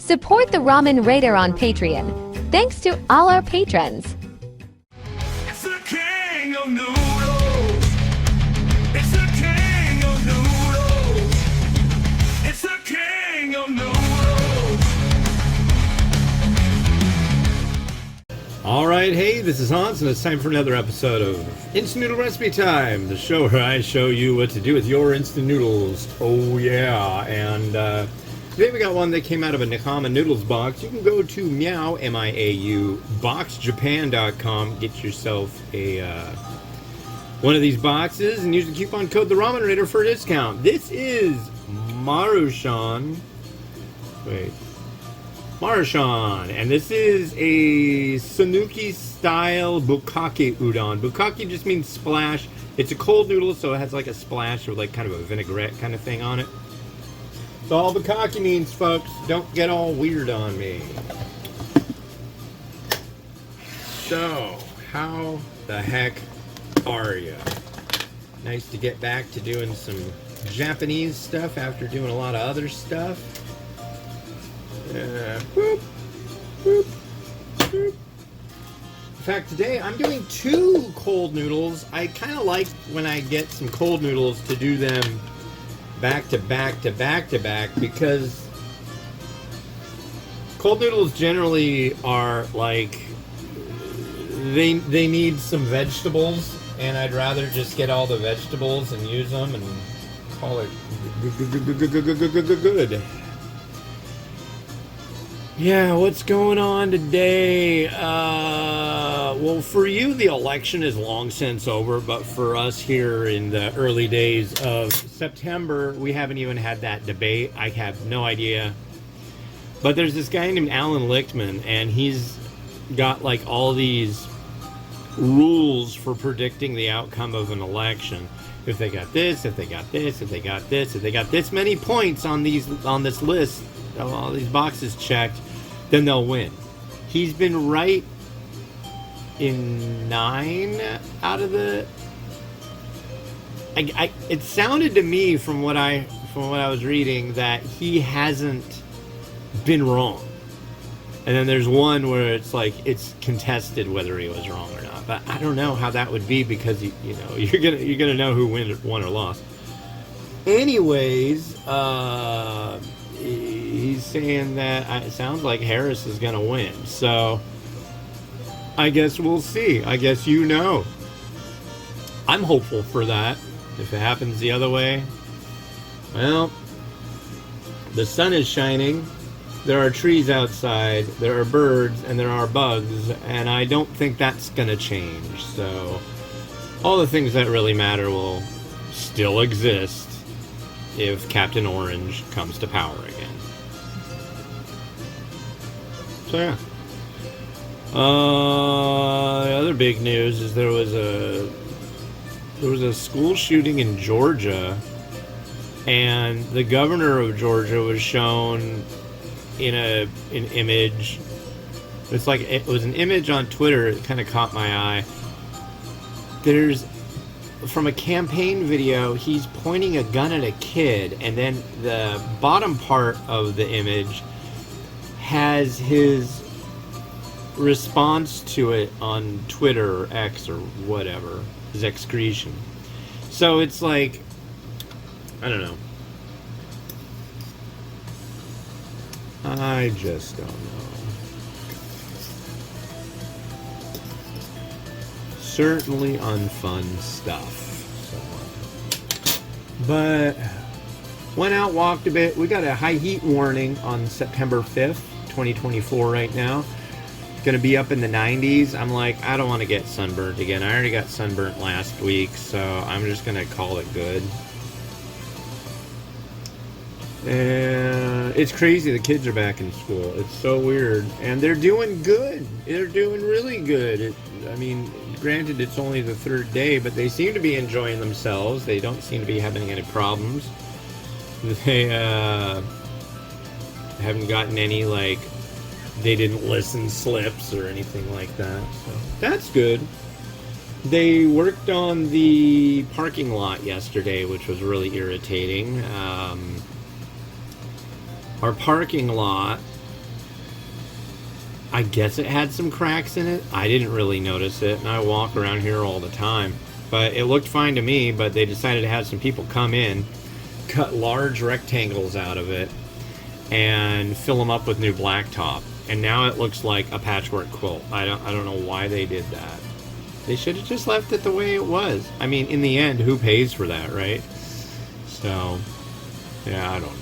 Support the Ramen Raider on Patreon. Thanks to all our patrons. It's the king of noodles. It's the king of noodles. It's the king of noodles. Alright, hey, this is Hans, and it's time for another episode of Instant Noodle Recipe Time, the show where I show you what to do with your instant noodles. Oh yeah, and today we got one that came out of a Nakama Noodles box. You can go to Meow, M-I-A-U, boxjapan.com, get yourself a one of these boxes, and use the coupon code The Ramen Raider for a discount. This is Maruchan. Maruchan, and this is a Sanuki style Bukkake udon. Bukkake just means splash. It's a cold noodle, so it has like a splash or like kind of a vinaigrette kind of thing on it. That's all Bukkake means, folks. Don't get all weird on me. So, how the heck are you? Nice to get back to doing some Japanese stuff after doing a lot of other stuff. Boop, boop, boop. In fact, today I'm doing two cold noodles. I kind of like when I get some cold noodles to do them back to back to back to back, because cold noodles generally are like they need some vegetables, and I'd rather just get all the vegetables and use them and call it good. Yeah, what's going on today? Well, for you, the election is long since over, but for us here in the early days of September, we haven't even had that debate. I have no idea. But there's this guy named Alan Lichtman, and he's got like all these rules for predicting the outcome of an election. If they got this, if they got this, if they got this, if they got this many points on this list, all these boxes checked, then they'll win. He's been right in 9 out of the. It sounded to me from what I was reading that he hasn't been wrong. And then there's one where it's like it's contested whether he was wrong or not. But I don't know how that would be, because you're gonna know who won or lost. Anyways, he's saying that it sounds like Harris is going to win. So, I guess we'll see. I guess you know. I'm hopeful for that. If it happens the other way, well, the sun is shining. There are trees outside. There are birds, and there are bugs. And I don't think that's going to change. So, all the things that really matter will still exist if Captain Orange comes to power again. So yeah. The other big news is there was a school shooting in Georgia, and the governor of Georgia was shown in an image. It was an image on Twitter. It kind of caught my eye. From a campaign video, he's pointing a gun at a kid, and then the bottom part of the image has his response to it on Twitter or X or whatever, his excretion. So it's like, I don't know. I just don't know. Certainly unfun stuff. But went out, walked a bit. We got a high heat warning on September 5th, 2024 right now. Going to be up in the 90s. I'm like, I don't want to get sunburnt again. I already got sunburnt last week, so I'm just going to call it good. And it's crazy. The kids are back in school. It's so weird. And they're doing good. They're doing really good. Granted, it's only the 3rd day, but they seem to be enjoying themselves. They don't seem to be having any problems. They haven't gotten any, like, they didn't listen slips or anything like that. So that's good. They worked on the parking lot yesterday, which was really irritating. Our parking lot I guess it had some cracks in it. I didn't really notice it, and I walk around here all the time. But it looked fine to me, but they decided to have some people come in, cut large rectangles out of it, and fill them up with new blacktop. And now it looks like a patchwork quilt. I don't know why they did that. They should have just left it the way it was. I mean, in the end, who pays for that, right? So, yeah, I don't know.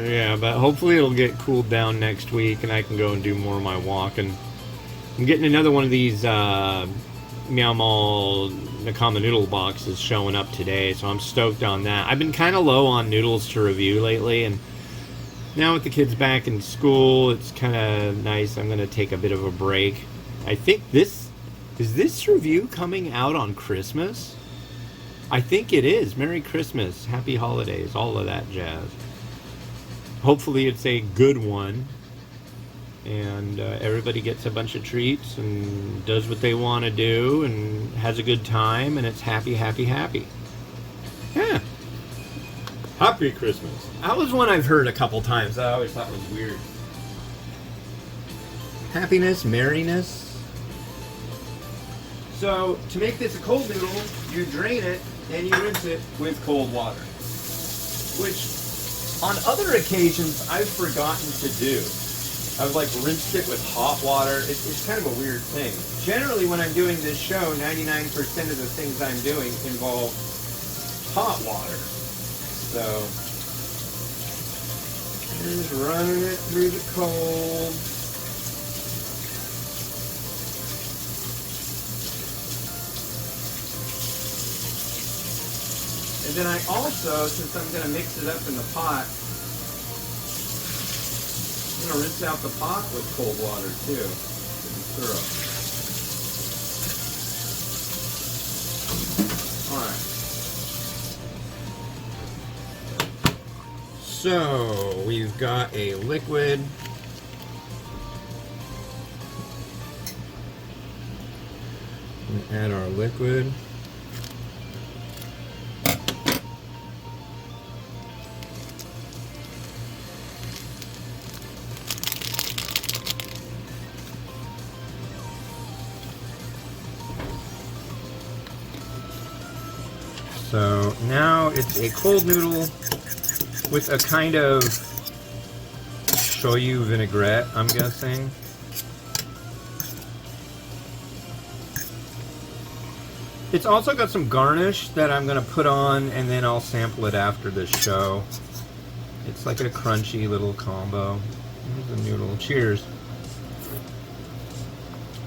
Yeah, but hopefully it'll get cooled down next week and I can go and do more of my walking. I'm getting another one of these Meow Mall Nakama Noodle boxes showing up today, so I'm stoked on that. I've been kind of low on noodles to review lately, and now with the kids back in school, it's kind of nice. I'm going to take a bit of a break. I think is this review coming out on Christmas? I think it is. Merry Christmas, Happy Holidays, all of that jazz. Hopefully it's a good one, and everybody gets a bunch of treats and does what they want to do and has a good time, and it's happy, happy, happy. Yeah. Happy Christmas. That was one I've heard a couple times. I always thought was weird. Happiness, merriness. So, to make this a cold noodle, you drain it and you rinse it with cold water. Which, on other occasions, I've forgotten to do. I've like rinsed it with hot water. It's kind of a weird thing. Generally, when I'm doing this show, 99% of the things I'm doing involve hot water. So, just running it through the cold. And then I also, since I'm going to mix it up in the pot, I'm going to rinse out the pot with cold water too, to be thorough. Alright. So, we've got a liquid. Add our liquid. So now it's a cold noodle with a kind of shoyu vinaigrette, I'm guessing. It's also got some garnish that I'm going to put on, and then I'll sample it after this show. It's like a crunchy little combo. Here's the noodle. Cheers.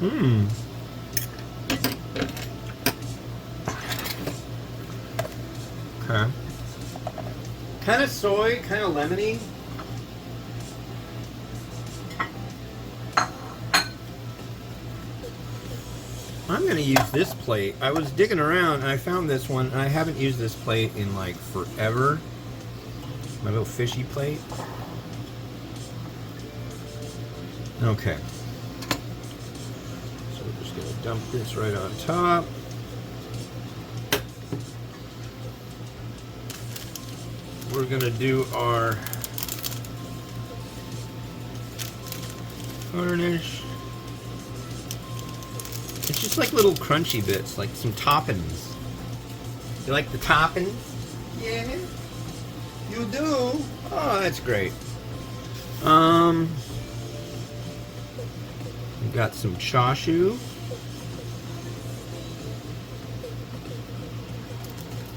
Mmm. Okay. Kind of soy, kind of lemony. I'm going to use this plate. I was digging around and I found this one, and I haven't used this plate in like forever. My little fishy plate. Okay. So we're just going to dump this right on top. We're going to do our garnish. It's just like little crunchy bits, like some toppings. You like the toppings? Yeah, you do? Oh, that's great. We've got some chashu.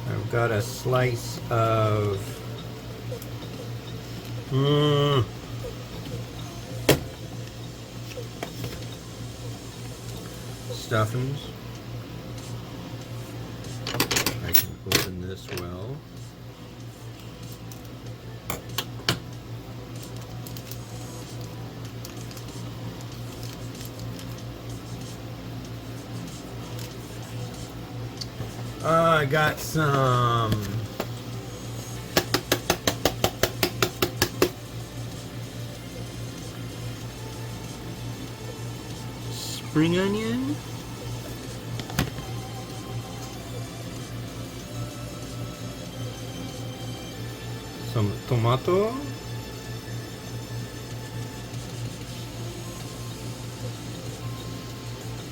I've got a slice of stuffings. I can open this well. I got some spring onion. some tomato.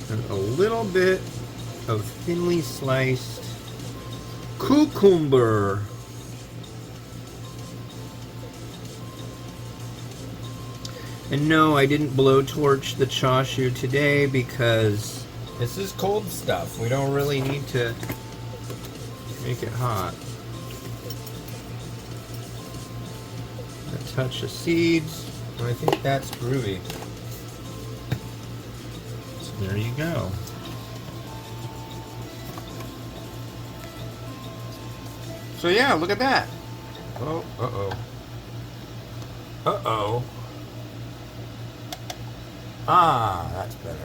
And a little bit of thinly sliced cucumber. And no, I didn't blowtorch the chashu today because this is cold stuff. We don't really need to make it hot. A touch of seeds, and I think that's groovy. So there you go. So yeah, look at that. Oh, uh-oh. Uh-oh. Ah, that's better.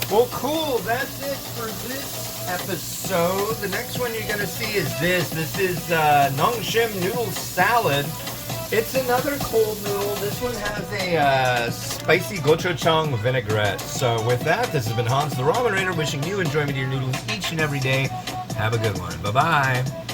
Well, cool. That's it for this episode. The next one you're going to see is this. This is Nongshim noodle salad. It's another cold noodle. This one has a spicy gochujang vinaigrette. So with that, this has been Hans the Ramen Raider wishing you enjoyment of your noodles each and every day. Have a good one. Bye-bye.